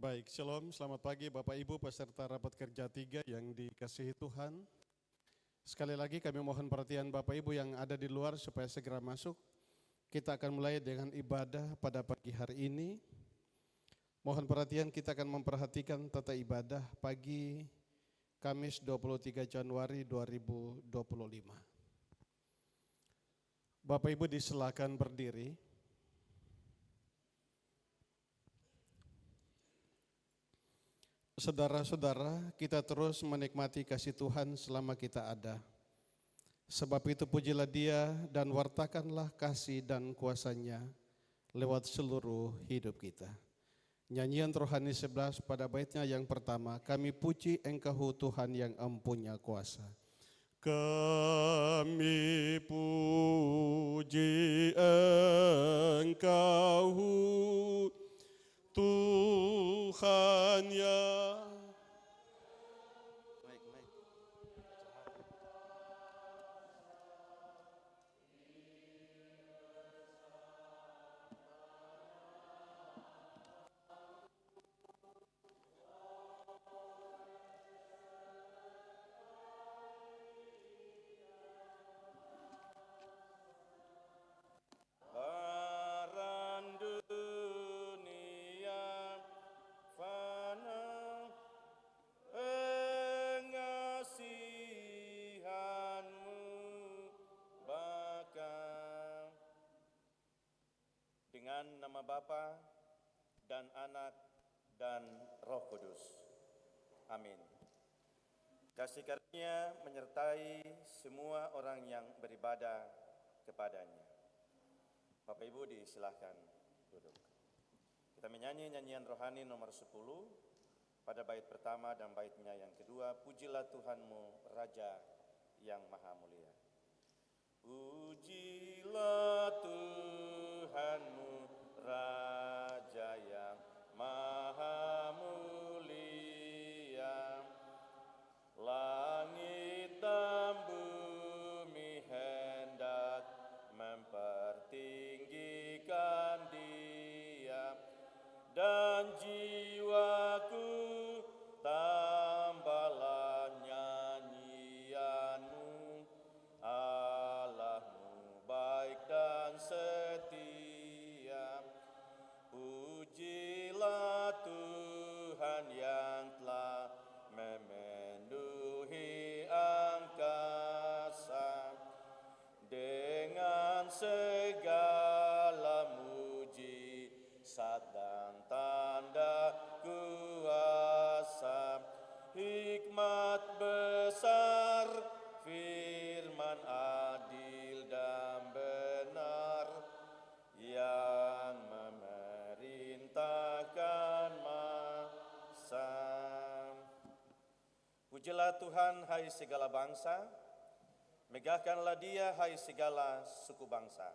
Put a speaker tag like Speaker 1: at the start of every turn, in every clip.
Speaker 1: Baik, shalom, selamat pagi Bapak Ibu peserta rapat kerja 3 yang dikasihi Tuhan. Sekali lagi kami mohon perhatian Bapak Ibu yang ada di luar supaya segera masuk. Kita akan mulai dengan ibadah pada pagi hari ini. Mohon perhatian, kita akan memperhatikan tata ibadah pagi Kamis 23 Januari 2025. Bapak Ibu disilakan berdiri. Saudara-saudara, kita terus menikmati kasih Tuhan selama kita ada. Sebab itu pujilah Dia dan wartakanlah kasih dan kuasa-Nya lewat seluruh hidup kita. Nyanyian rohani 11 pada baitnya yang pertama, kami puji Engkau Tuhan yang empunya kuasa. Kami puji Engkau Tuhan yang
Speaker 2: nama Bapa dan Anak dan Roh Kudus. Amin. Kasih karunia menyertai semua orang yang beribadah kepadanya. Bapak Ibu disilahkan duduk. Kita menyanyi nyanyian rohani nomor 10 pada bait pertama dan baitnya yang kedua. Pujilah Tuhanmu Raja yang Maha Mulia. Pujilah Tuhanmu Raja yang Maha Mulia, langit dan bumi hendak mempertinggikan Dia, dan jiwaku tambahlah nyanyianmu, Allahmu baik dan setia. Pujilah Tuhan yang telah memenuhi angkasa dengan segala mujizat dan tanda kuasa. Hikmat besar, firman adil dan benar, yang memerintahkan masa. Pujilah Tuhan hai segala bangsa, megahkanlah Dia hai segala suku bangsa.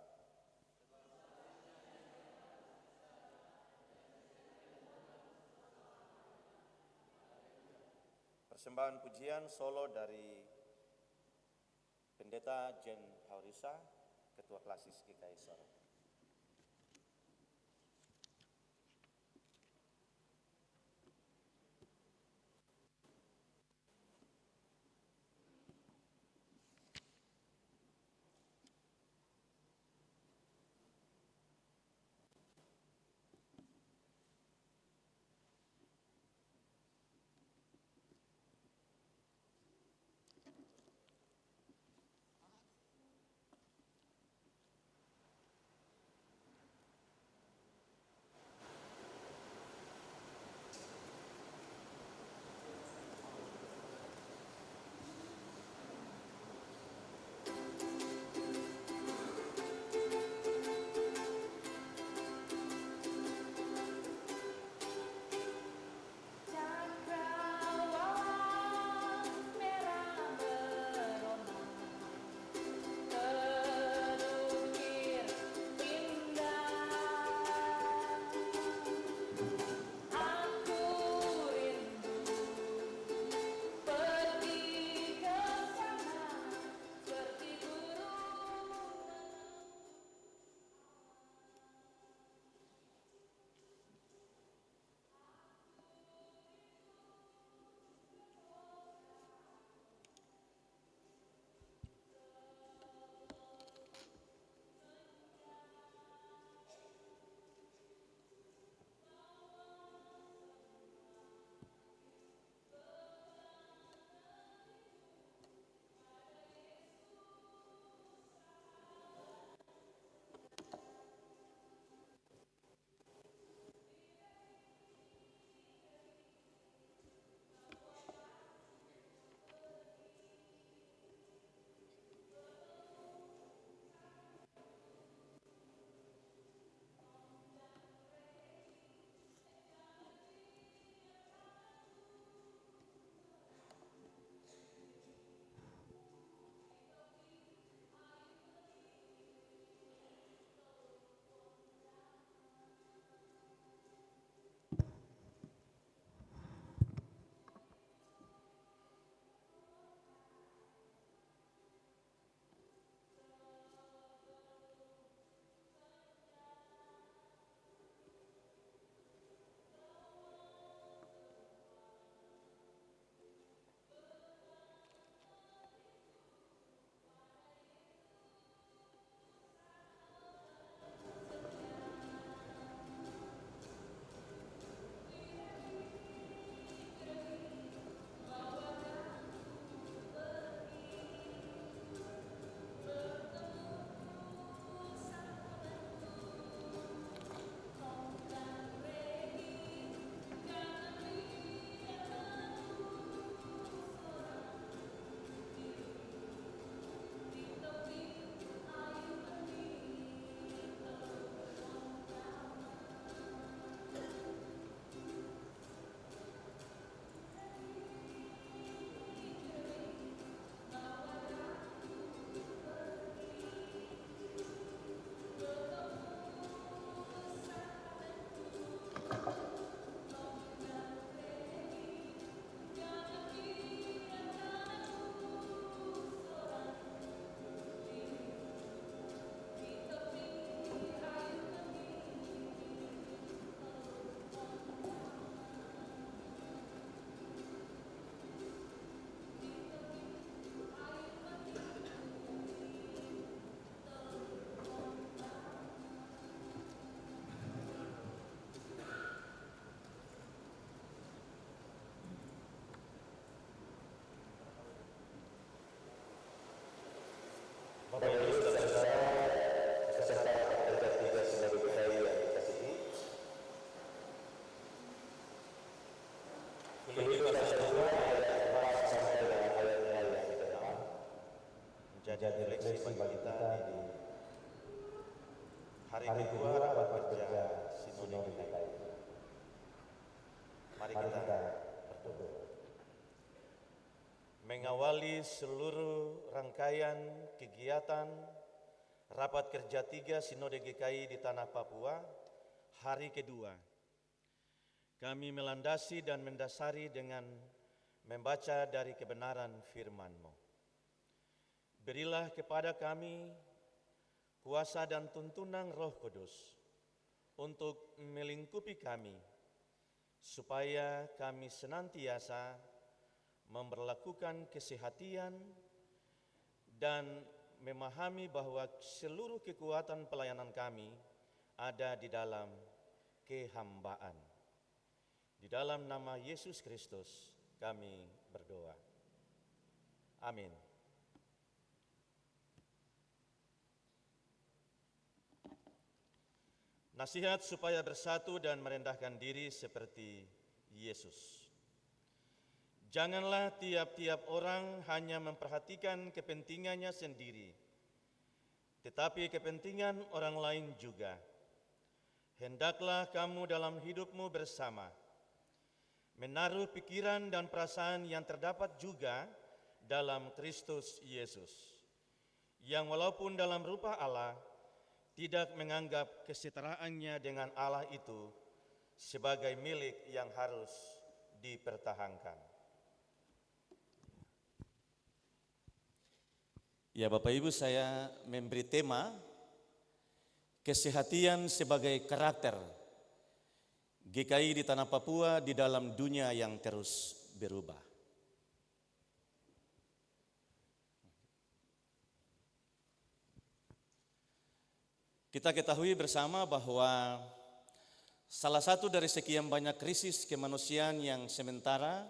Speaker 2: Persembahan pujian solo dari Pendeta Jen Haurisa, Ketua Klasis GKI Sorong. Hari kedua rapat kerja Sinode GKI. Mari kita berdoa. Mengawali seluruh rangkaian kegiatan rapat kerja 3 Sinode GKI di Tanah Papua, hari kedua, kami melandasi dan mendasari dengan membaca dari kebenaran firman-Mu. Berilah kepada kami kuasa dan tuntunan Roh Kudus untuk melingkupi kami, supaya kami senantiasa memperlakukan kesehatian dan memahami bahwa seluruh kekuatan pelayanan kami ada di dalam kehambaan. Di dalam nama Yesus Kristus kami berdoa. Amin. Nasihat supaya bersatu dan merendahkan diri seperti Yesus. Janganlah tiap-tiap orang hanya memperhatikan kepentingannya sendiri, tetapi kepentingan orang lain juga. Hendaklah kamu dalam hidupmu bersama menaruh pikiran dan perasaan yang terdapat juga dalam Kristus Yesus, yang walaupun dalam rupa Allah, tidak menganggap kesetaraannya dengan Allah itu sebagai milik yang harus dipertahankan. Ya Bapak Ibu, saya memberi tema kesehatian sebagai karakter GKI di Tanah Papua di dalam dunia yang terus berubah. Kita ketahui bersama bahwa salah satu dari sekian banyak krisis kemanusiaan yang sementara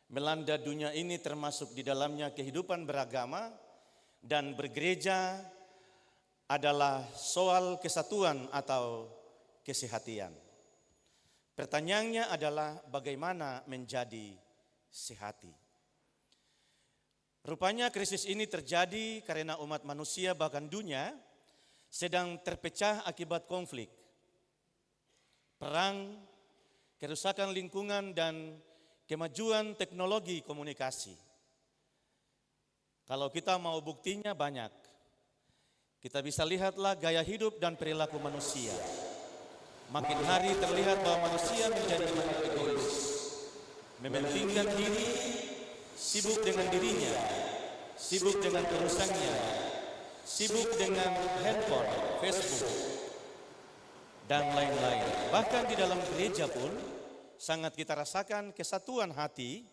Speaker 2: melanda dunia ini, termasuk di dalamnya kehidupan beragama dan bergereja, adalah soal kesatuan atau kesehatian. Pertanyaannya adalah bagaimana menjadi sehati. Rupanya krisis ini terjadi karena umat manusia bahkan dunia sedang terpecah akibat konflik, perang, kerusakan lingkungan, dan kemajuan teknologi komunikasi. Kalau kita mau buktinya banyak. Kita bisa lihatlah gaya hidup dan perilaku manusia. Makin hari terlihat bahwa manusia menjadi makin egois, mementingkan diri, sibuk dengan dirinya, sibuk dengan urusannya, sibuk dengan handphone, Facebook, dan lain-lain. Bahkan di dalam gereja pun sangat kita rasakan kesatuan hati,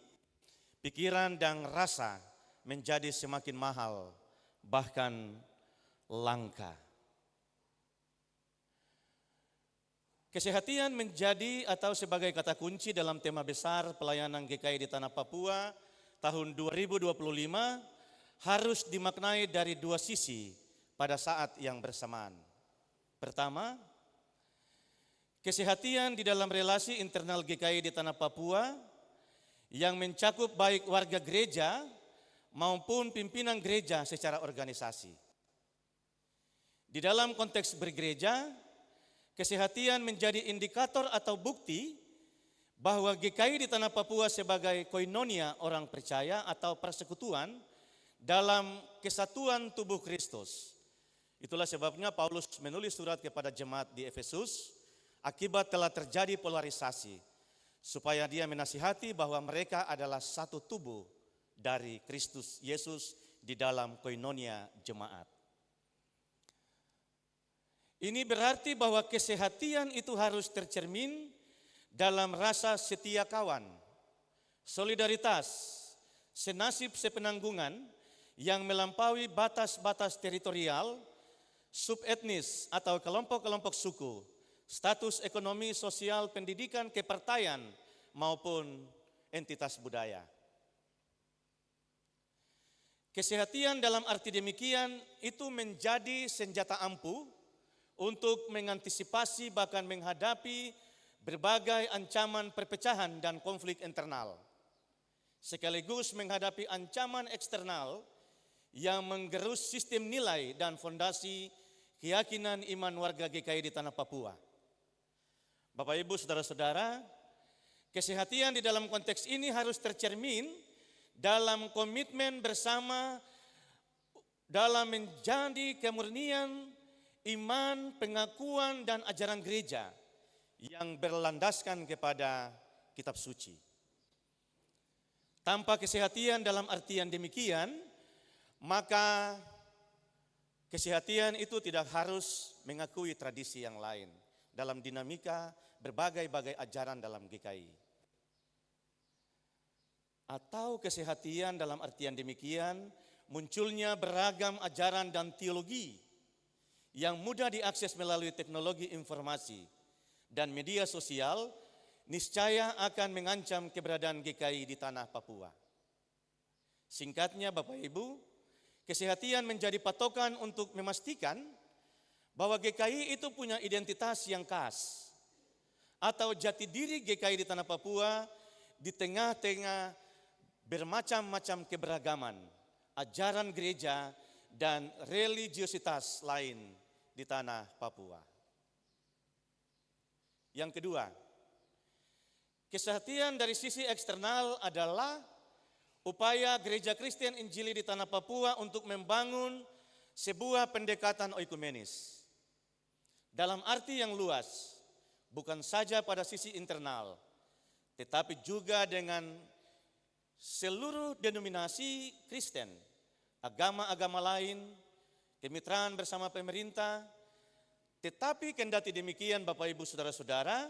Speaker 2: pikiran, dan rasa menjadi semakin mahal, bahkan langka. Kesehatian menjadi atau sebagai kata kunci dalam tema besar pelayanan GKI di Tanah Papua tahun 2025 harus dimaknai dari dua sisi pada saat yang bersamaan. Pertama, kesehatian di dalam relasi internal GKI di Tanah Papua yang mencakup baik warga gereja maupun pimpinan gereja secara organisasi. Di dalam konteks bergereja, kesehatian menjadi indikator atau bukti bahwa GKI di Tanah Papua sebagai koinonia orang percaya atau persekutuan dalam kesatuan tubuh Kristus. Itulah sebabnya Paulus menulis surat kepada jemaat di Efesus akibat telah terjadi polarisasi, supaya dia menasihati bahwa mereka adalah satu tubuh dari Kristus Yesus di dalam koinonia jemaat. Ini berarti bahwa kesehatian itu harus tercermin dalam rasa setia kawan, solidaritas, senasib sepenanggungan yang melampaui batas-batas teritorial, subetnis atau kelompok-kelompok suku, status ekonomi, sosial, pendidikan, kepartaian, maupun entitas budaya. Kesehatian dalam arti demikian itu menjadi senjata ampuh untuk mengantisipasi bahkan menghadapi berbagai ancaman perpecahan dan konflik internal, sekaligus menghadapi ancaman eksternal yang menggerus sistem nilai dan fondasi
Speaker 3: keyakinan iman warga GKI di tanah Papua. Bapak Ibu Saudara-saudara, kesehatan di dalam konteks ini harus tercermin dalam komitmen bersama dalam menjadi kemurnian iman, pengakuan dan ajaran gereja yang berlandaskan kepada kitab suci. Tanpa kesehatan dalam artian demikian, maka kesehatan itu tidak harus mengakui tradisi yang lain dalam dinamika berbagai-bagai ajaran dalam GKI. Atau kesehatan dalam artian demikian, munculnya beragam ajaran dan teologi yang mudah diakses melalui teknologi informasi dan media sosial, niscaya akan mengancam keberadaan GKI di tanah Papua. Singkatnya Bapak Ibu, kesehatan menjadi patokan untuk memastikan bahwa GKI itu punya identitas yang khas atau jati diri GKI di tanah Papua di tengah-tengah bermacam-macam keberagaman, ajaran gereja dan religiositas lain di tanah Papua. Yang kedua, kesehatan dari sisi eksternal adalah upaya gereja Kristen Injili di tanah Papua untuk membangun sebuah pendekatan oikumenis. Dalam arti yang luas, bukan saja pada sisi internal, tetapi juga dengan seluruh denominasi Kristen, agama-agama lain, kemitraan bersama pemerintah. Tetapi kendati demikian Bapak Ibu Saudara-saudara,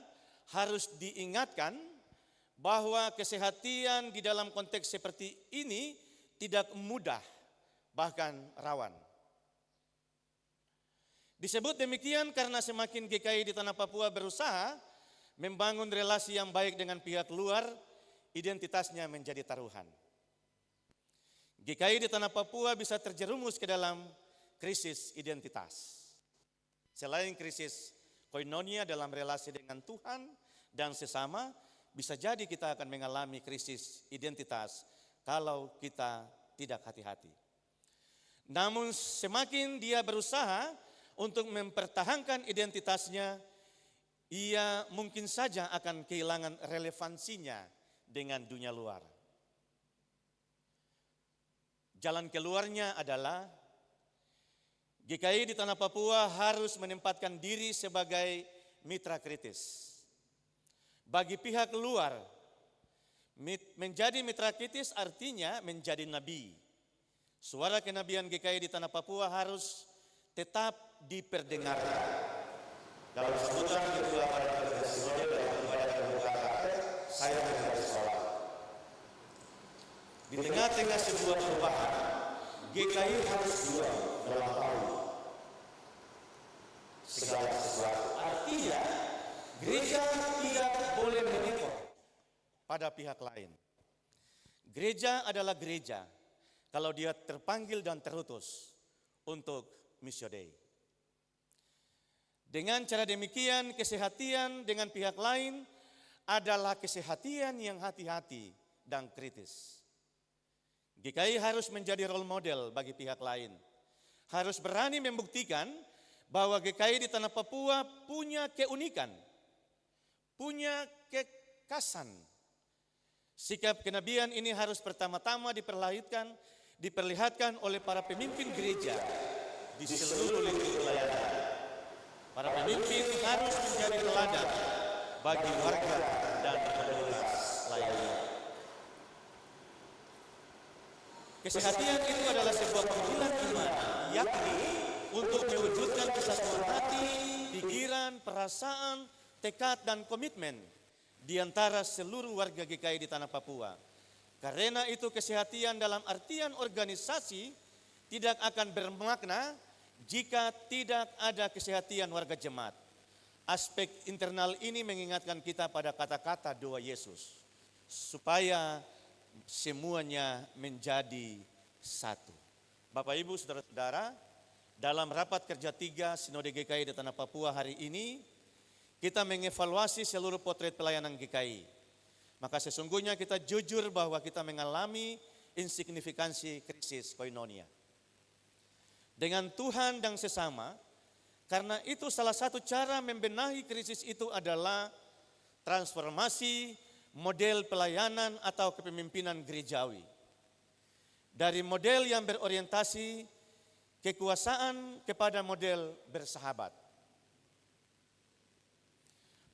Speaker 3: harus diingatkan bahwa kesehatan di dalam konteks seperti ini tidak mudah, bahkan rawan. Disebut demikian karena semakin GKI di tanah Papua berusaha membangun relasi yang baik dengan pihak luar, identitasnya menjadi taruhan. GKI di tanah Papua bisa terjerumus ke dalam krisis identitas. Selain krisis koinonia dalam relasi dengan Tuhan dan sesama, bisa jadi kita akan mengalami krisis identitas kalau kita tidak hati-hati. Namun semakin dia berusaha untuk mempertahankan identitasnya, ia mungkin saja akan kehilangan relevansinya dengan dunia luar. Jalan keluarnya adalah GKI di tanah Papua harus menempatkan diri sebagai mitra kritis. Bagi pihak luar, menjadi mitra kritis artinya menjadi nabi. Suara kenabian GKI di tanah Papua harus tetap diperdengarkan. Dalam sebutan ketua pada Sinode dalam ibadah pembukaan akad, saya menggarisbawahi. Di tengah-tengah sebuah perubahan, GKI harus jual dalam tahu segala sesuatu. Artinya, gereja tidak boleh mengekor pada pihak lain. Gereja adalah gereja kalau dia terpanggil dan terutus untuk Missio Dei. Dengan cara demikian, kesehatan dengan pihak lain adalah kesehatan yang hati-hati dan kritis. GKI harus menjadi role model bagi pihak lain. Harus berani membuktikan bahwa GKI di tanah Papua punya keunikan, punya kekhasan. Sikap kenabian ini harus pertama-tama diperlihatkan oleh para pemimpin gereja di seluruh lingkup pelayanan. Para pemimpin harus menjadi teladan bagi warga dan komunitas lainnya. Kesehatan itu adalah sebuah panggilan iman, yakni untuk mewujudkan kesatuan hati, pikiran, perasaan, tekad dan komitmen di antara seluruh warga GKI di tanah Papua. Karena itu kesehatan dalam artian organisasi tidak akan bermakna jika tidak ada kesehatan warga jemaat. Aspek internal ini mengingatkan kita pada kata-kata doa Yesus, supaya semuanya menjadi satu. Bapak Ibu Saudara-saudara, dalam rapat kerja 3 Sinode GKI di tanah Papua hari ini, kita mengevaluasi seluruh potret pelayanan GKI. Maka sesungguhnya kita jujur bahwa kita mengalami insignifikansi krisis koinonia. Dengan Tuhan dan sesama, Karena itu salah satu cara membenahi krisis itu adalah transformasi model pelayanan atau kepemimpinan gerejawi. Dari model yang berorientasi kekuasaan kepada model bersahabat.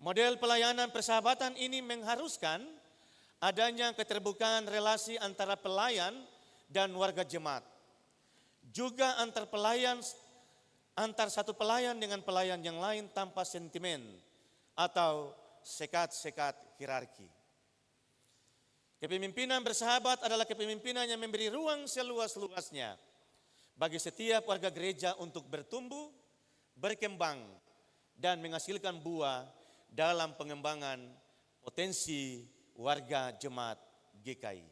Speaker 3: Model pelayanan persahabatan ini mengharuskan adanya keterbukaan relasi antara pelayan dan warga jemaat. Juga antar satu pelayan dengan pelayan yang lain tanpa sentimen atau sekat-sekat hierarki. Kepemimpinan bersahabat adalah kepemimpinan yang memberi ruang seluas-luasnya bagi setiap warga gereja untuk bertumbuh, berkembang, dan menghasilkan buah dalam pengembangan potensi warga jemaat GKI.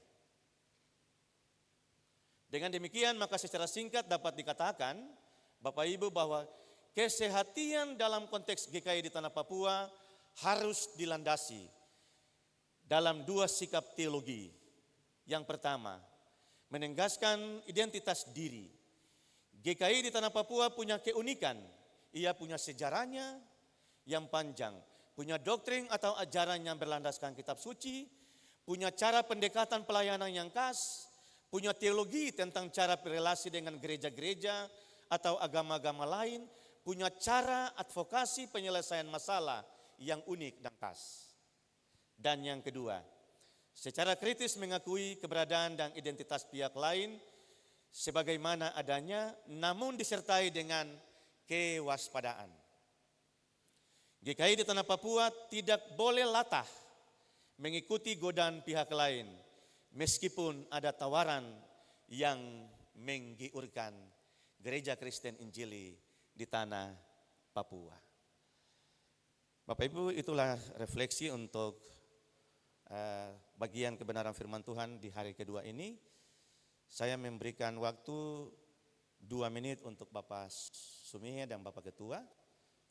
Speaker 3: Dengan demikian maka secara singkat dapat dikatakan Bapak Ibu bahwa kesehatian dalam konteks GKI di Tanah Papua harus dilandasi dalam dua sikap teologi. Yang pertama, menegaskan identitas diri. GKI di Tanah Papua punya keunikan, ia punya sejarahnya yang panjang, punya doktrin atau ajaran yang berlandaskan kitab suci, punya cara pendekatan pelayanan yang khas, punya teologi tentang cara berrelasi dengan gereja-gereja atau agama-agama lain, punya cara advokasi penyelesaian masalah yang unik dan khas. Dan yang kedua, secara kritis mengakui keberadaan dan identitas pihak lain sebagaimana adanya, namun disertai dengan kewaspadaan. GKI di Tanah Papua tidak boleh latah mengikuti godaan pihak lain, meskipun ada tawaran yang menggiurkan Gereja Kristen Injili di Tanah Papua. Bapak Ibu, itulah refleksi untuk bagian kebenaran firman Tuhan di hari kedua ini. Saya memberikan waktu 2 menit untuk Bapak Sumihe dan Bapak Ketua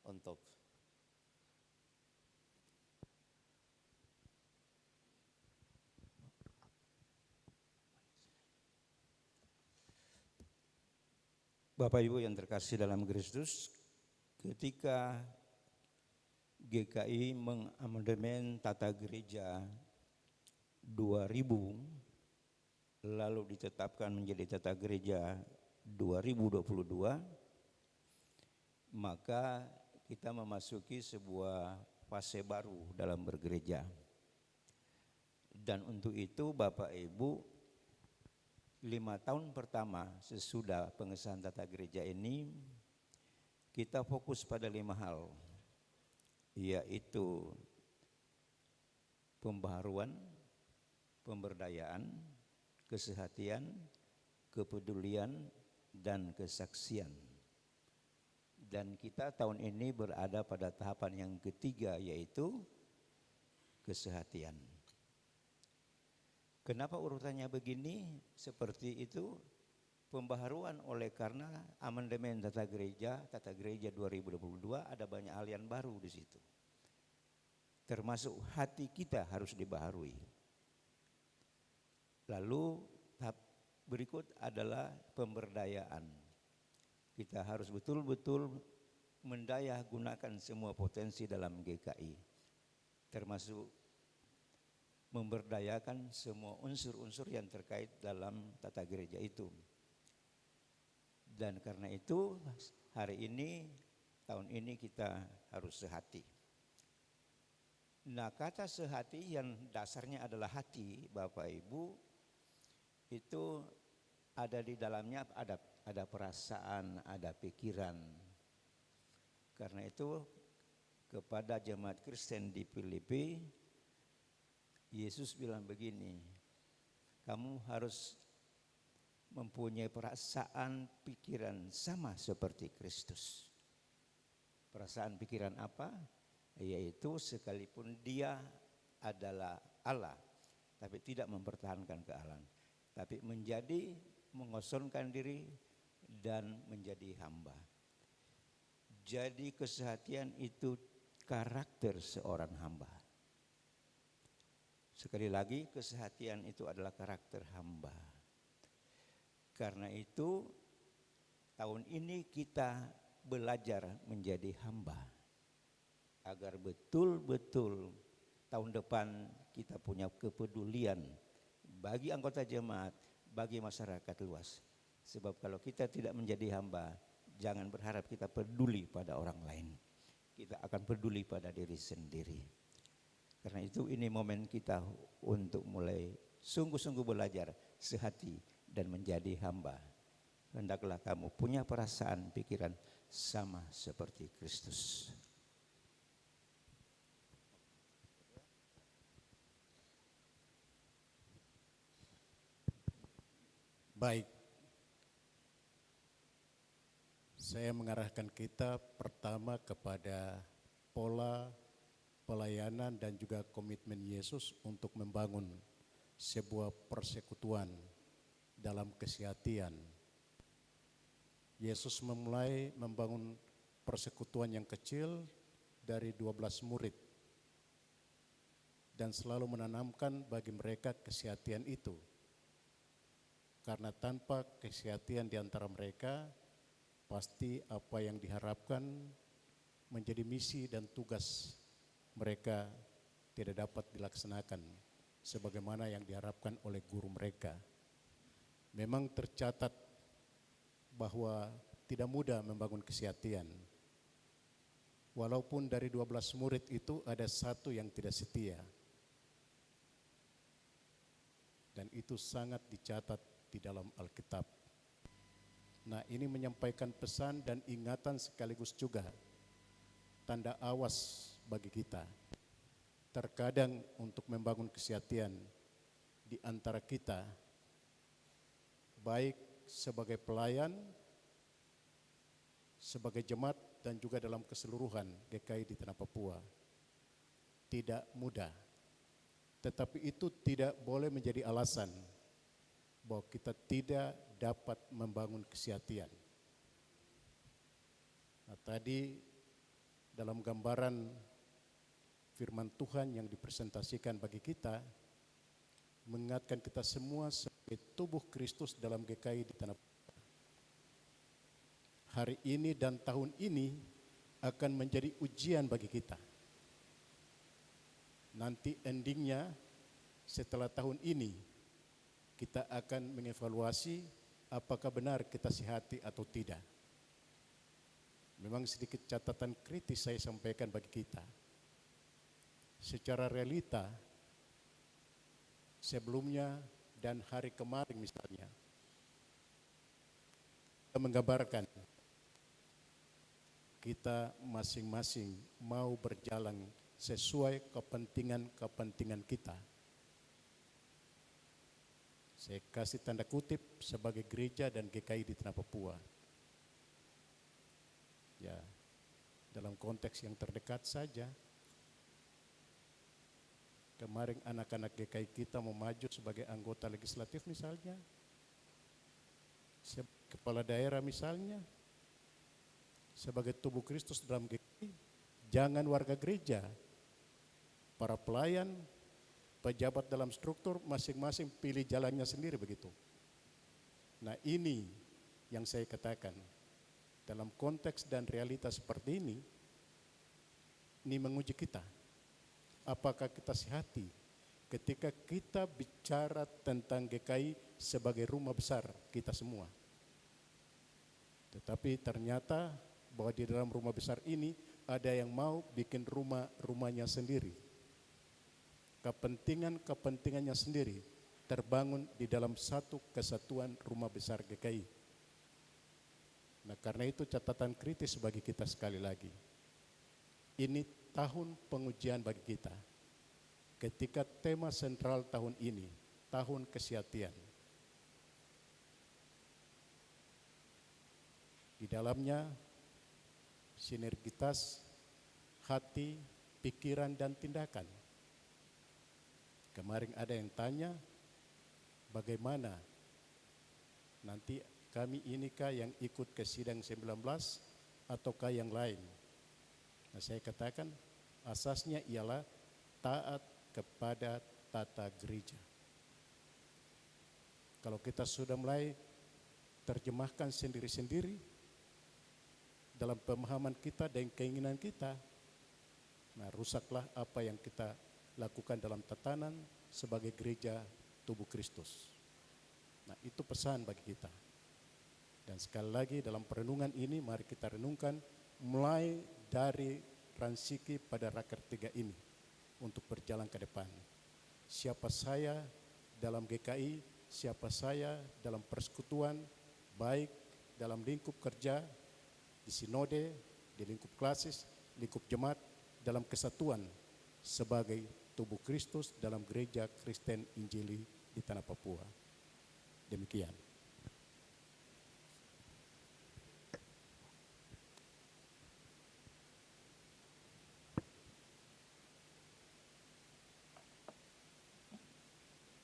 Speaker 3: untuk
Speaker 4: Bapak Ibu yang terkasih dalam Kristus, ketika GKI mengamandemen tata gereja 2000 lalu ditetapkan menjadi tata gereja 2022, maka kita memasuki sebuah fase baru dalam bergereja. Dan untuk itu Bapak Ibu, 5 tahun pertama sesudah pengesahan tata gereja ini, kita fokus pada 5 hal, yaitu pembaharuan, pemberdayaan, kesehatian, kepedulian, dan kesaksian. Dan kita tahun ini berada pada tahapan yang ketiga, yaitu kesehatian. Kenapa urutannya begini? Seperti itu, pembaharuan oleh karena amandemen tata gereja 2022 ada banyak hal yang baru di situ. Termasuk hati kita harus dibaharui. Lalu tahap berikut adalah pemberdayaan. Kita harus betul-betul mendaya gunakan semua potensi dalam GKI, termasuk memberdayakan semua unsur-unsur yang terkait dalam tata gereja itu. Dan karena itu hari ini, tahun ini kita harus sehati. Nah, kata sehati yang dasarnya adalah hati, Bapak Ibu, itu ada di dalamnya ada perasaan, ada pikiran. Karena itu kepada jemaat Kristen di Filipi, Yesus bilang begini, kamu harus mempunyai perasaan pikiran sama seperti Kristus. Perasaan pikiran apa? Yaitu sekalipun dia adalah Allah, tapi tidak mempertahankan kealahan, tapi mengosongkan diri dan menjadi hamba. Jadi kesehatian itu karakter seorang hamba. Sekali lagi, kesehatian itu adalah karakter hamba. Karena itu tahun ini kita belajar menjadi hamba. Agar betul-betul tahun depan kita punya kepedulian bagi anggota jemaat, bagi masyarakat luas. Sebab kalau kita tidak menjadi hamba, jangan berharap kita peduli pada orang lain. Kita akan peduli pada diri sendiri. Karena itu ini momen kita untuk mulai sungguh-sungguh belajar sehati dan menjadi hamba. Hendaklah kamu punya perasaan, pikiran sama seperti Kristus.
Speaker 5: Baik, saya mengarahkan kita pertama kepada pola pelayanan dan juga komitmen Yesus untuk membangun sebuah persekutuan dalam kesehatian. Yesus memulai membangun persekutuan yang kecil dari 12 murid dan selalu menanamkan bagi mereka kesehatian itu. Karena tanpa kesehatian di antara mereka, pasti apa yang diharapkan menjadi misi dan tugas mereka tidak dapat dilaksanakan sebagaimana yang diharapkan oleh guru mereka. Memang tercatat bahwa tidak mudah membangun kesehatian. Walaupun dari 12 murid itu ada satu yang tidak setia. Dan itu sangat dicatat di dalam Alkitab. Nah, ini menyampaikan pesan dan ingatan sekaligus juga tanda awas bagi kita. Terkadang untuk membangun kesehatian di antara kita, baik sebagai pelayan, sebagai jemaat dan juga dalam keseluruhan GKI di Tanah Papua, tidak mudah. Tetapi itu tidak boleh menjadi alasan bahwa kita tidak dapat membangun kesehatian. Nah, tadi dalam gambaran firman Tuhan yang dipresentasikan bagi kita, mengingatkan kita semua sebagai tubuh Kristus dalam GKI di Tanah Papua. Hari ini dan tahun ini akan menjadi ujian bagi kita. Nanti endingnya setelah tahun ini, kita akan mengevaluasi apakah benar kita sehati atau tidak. Memang sedikit catatan kritis saya sampaikan bagi kita. Secara realita, sebelumnya dan hari kemarin misalnya, kita menggambarkan kita masing-masing mau berjalan sesuai kepentingan-kepentingan kita. Saya kasih tanda kutip sebagai gereja dan GKI di Tanah Papua. Ya, dalam konteks yang terdekat saja. Kemarin anak-anak GKI kita mau maju sebagai anggota legislatif misalnya. Sebagai kepala daerah misalnya. Sebagai tubuh Kristus dalam GKI. Jangan warga gereja. Para pelayan, pejabat dalam struktur masing-masing pilih jalannya sendiri begitu. Nah, ini yang saya katakan. Dalam konteks dan realitas seperti ini menguji kita. Apakah kita sehati ketika kita bicara tentang GKI sebagai rumah besar kita semua. Tetapi ternyata bahwa di dalam rumah besar ini ada yang mau bikin rumahnya sendiri. Kepentingannya sendiri terbangun di dalam satu kesatuan rumah besar GKI. Nah, karena itu catatan kritis bagi kita sekali lagi. Ini tahun pengujian bagi kita. Ketika tema sentral tahun ini, tahun kesehatian. Di dalamnya sinergitas hati, pikiran, dan tindakan. Kemarin ada yang tanya, bagaimana nanti kami inikah yang ikut ke sidang 19 ataukah yang lain? Nah, saya katakan asasnya ialah taat kepada tata gereja. Kalau kita sudah mulai terjemahkan sendiri-sendiri, dalam pemahaman kita dan keinginan kita. Nah, rusaklah apa yang kita lakukan dalam tatanan sebagai gereja tubuh Kristus. Nah, itu pesan bagi kita. Dan sekali lagi dalam perenungan ini mari kita renungkan mulai dari transisi pada Rakertiga ini untuk berjalan ke depan. Siapa saya dalam GKI, siapa saya dalam persekutuan, baik dalam lingkup kerja, di sinode, di lingkup klasis, lingkup jemaat, dalam kesatuan sebagai tubuh Kristus dalam gereja Kristen Injili di tanah Papua. Demikian.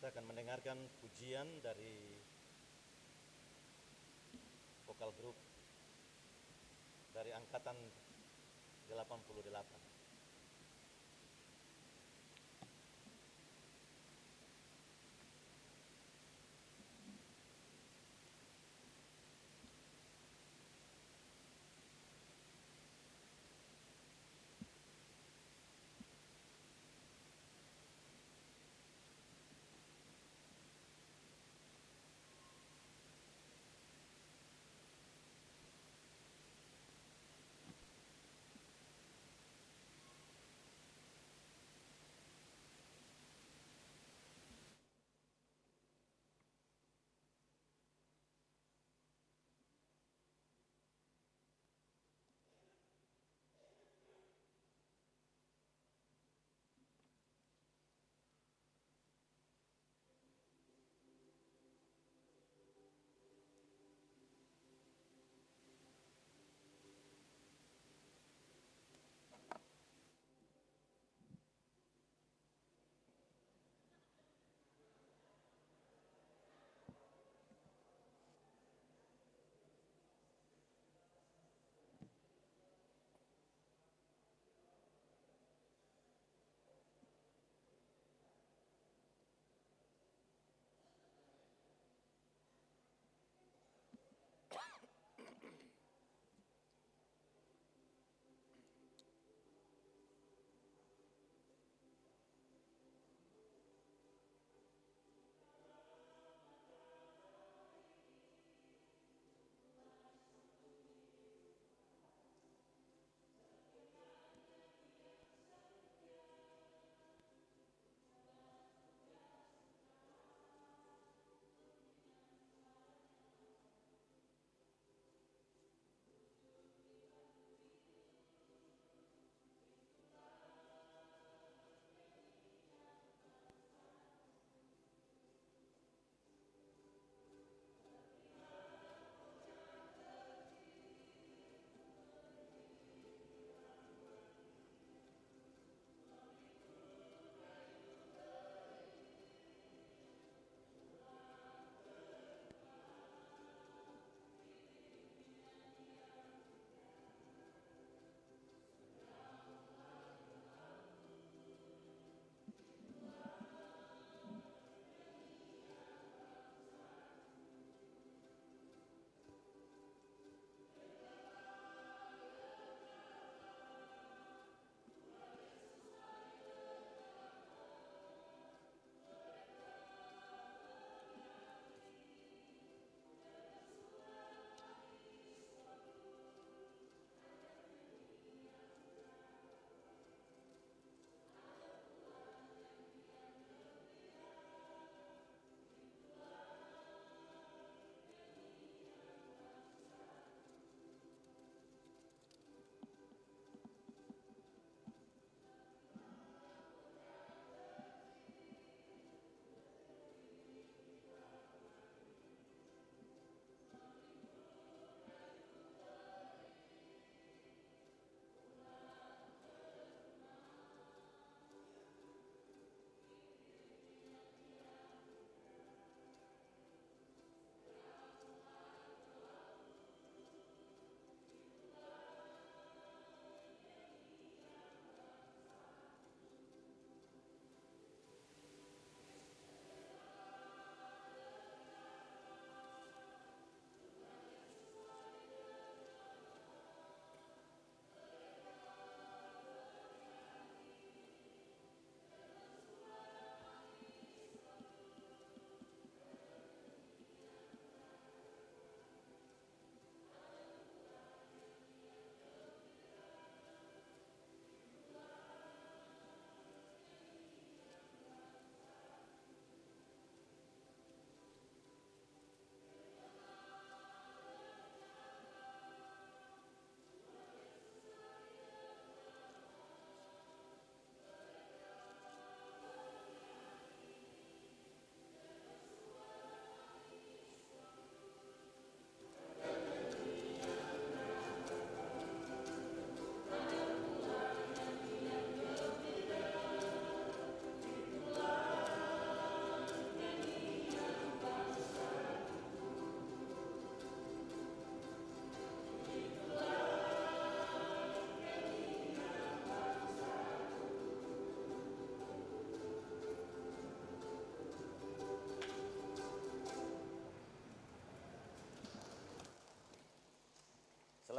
Speaker 3: Kita akan mendengarkan pujian dari vokal grup dari angkatan 88.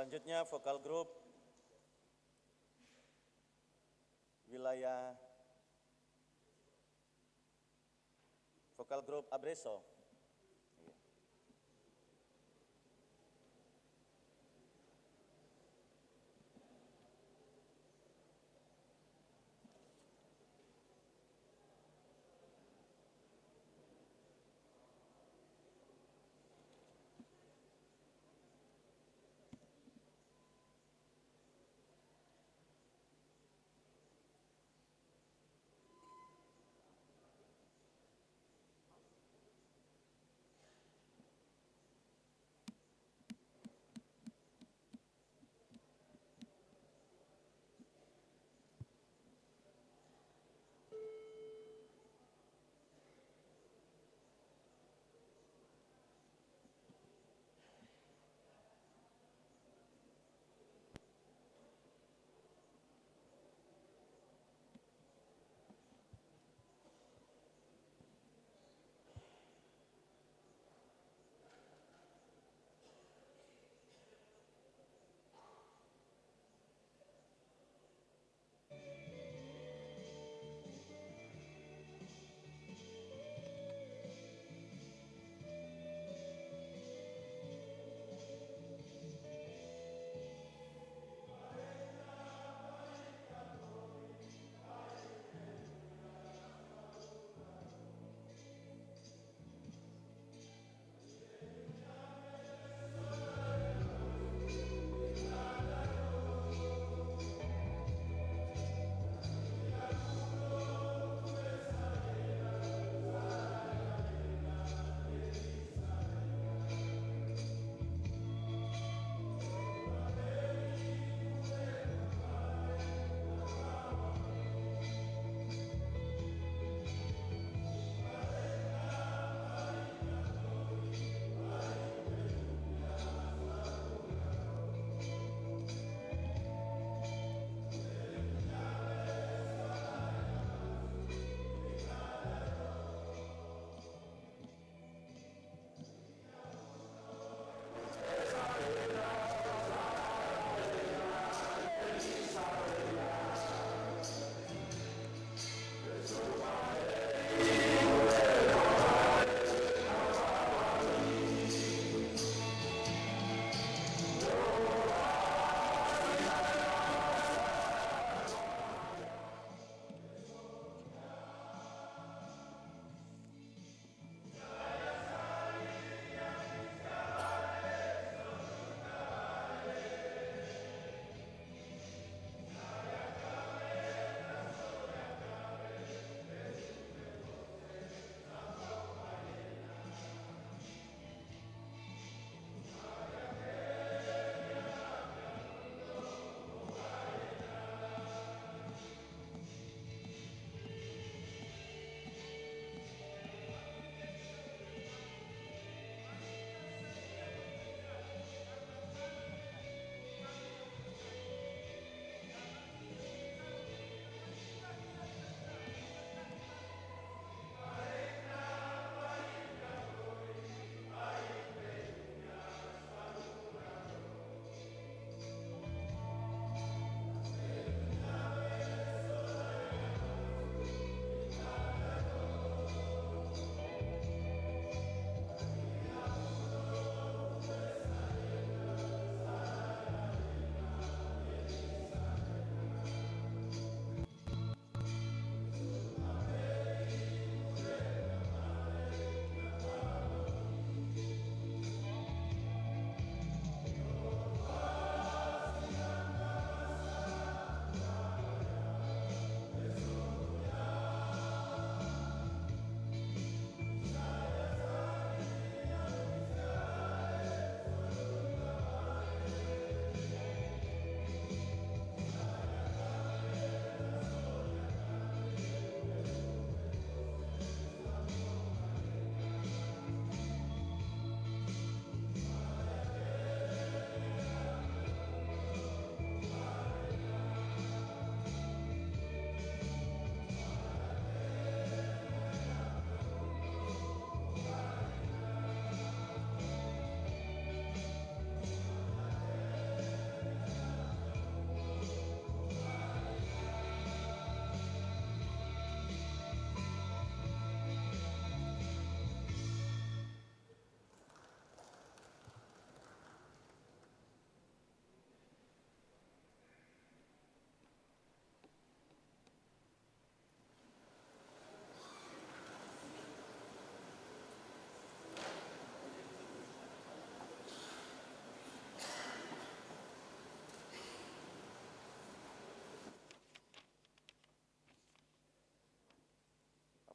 Speaker 2: Selanjutnya vokal grup wilayah vokal grup Abreso.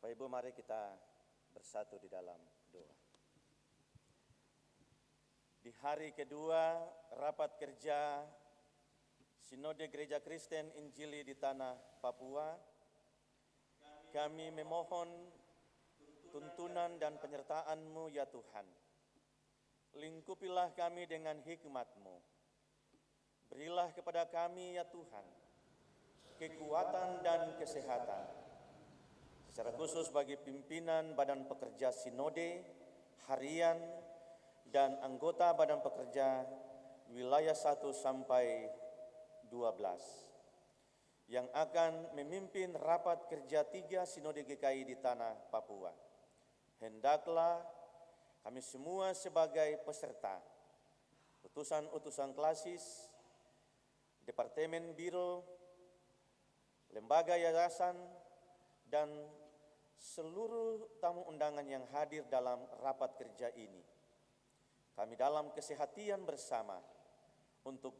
Speaker 2: Bapak Ibu, mari kita bersatu di dalam doa. Di hari kedua rapat kerja Sinode Gereja Kristen Injili di Tanah Papua, kami memohon tuntunan dan penyertaan-Mu ya Tuhan. Lingkupilah kami dengan hikmat-Mu. Berilah kepada kami ya Tuhan kekuatan dan kesehatan. Secara khusus bagi pimpinan Badan Pekerja Sinode, harian, dan anggota Badan Pekerja wilayah 1 sampai 12 yang akan memimpin rapat kerja 3 Sinode GKI di Tanah Papua. Hendaklah kami semua sebagai peserta, utusan-utusan klasis, departemen biro, lembaga yayasan, dan seluruh tamu undangan yang hadir dalam rapat kerja ini. Kami dalam kesehatian bersama untuk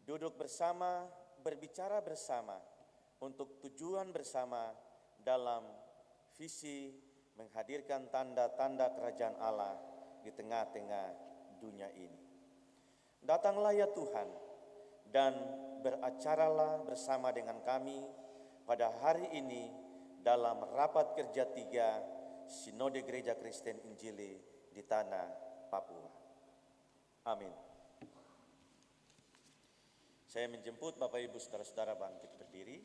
Speaker 2: duduk bersama, berbicara bersama, untuk tujuan bersama dalam visi menghadirkan tanda-tanda kerajaan Allah di tengah-tengah dunia ini. Datanglah ya Tuhan dan beracaralah bersama dengan kami pada hari ini dalam rapat kerja 3 Sinode Gereja Kristen Injili di Tanah Papua. Amin. Saya menjemput Bapak Ibu saudara-saudara bangkit berdiri.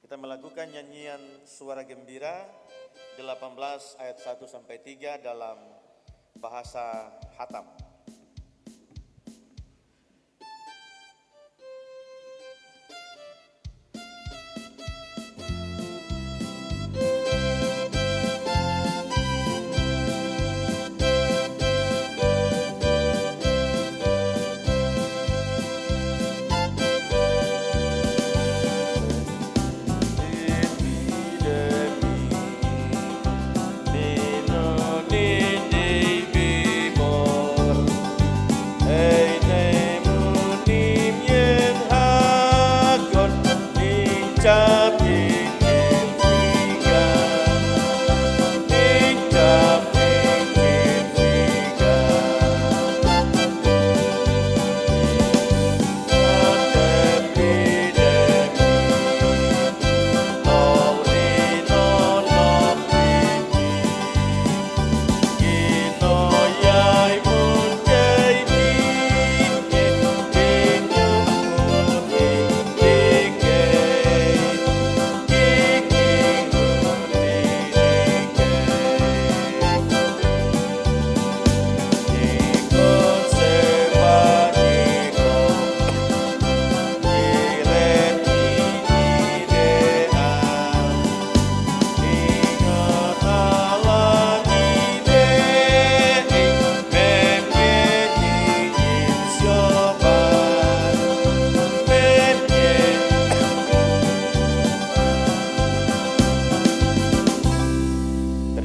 Speaker 2: Kita melakukan nyanyian suara gembira 18 ayat 1 sampai 3 dalam bahasa Hatam.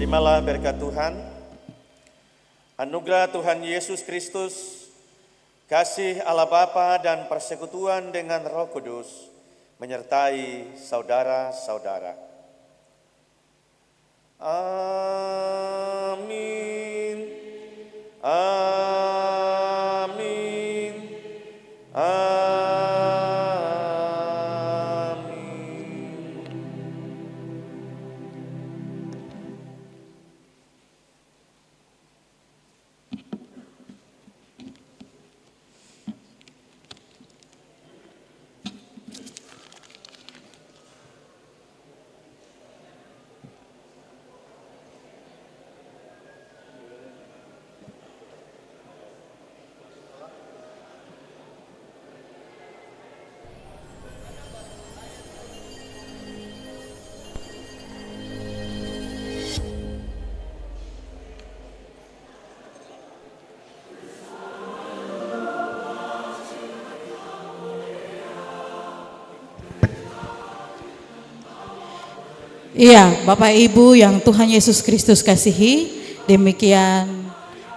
Speaker 2: Terimalah berkat Tuhan, anugerah Tuhan Yesus Kristus, kasih Allah Bapa dan persekutuan dengan Roh Kudus menyertai saudara-saudara. Amin. Amin. Amin.
Speaker 6: Iya, Bapak Ibu yang Tuhan Yesus Kristus kasihi, demikian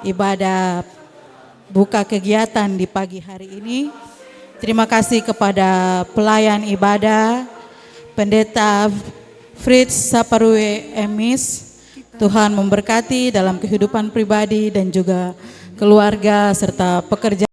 Speaker 6: ibadah buka kegiatan di pagi hari ini. Terima kasih kepada pelayan ibadah, Pendeta Fritz Saparue Emis. Tuhan memberkati dalam kehidupan pribadi dan juga keluarga serta pekerjaan.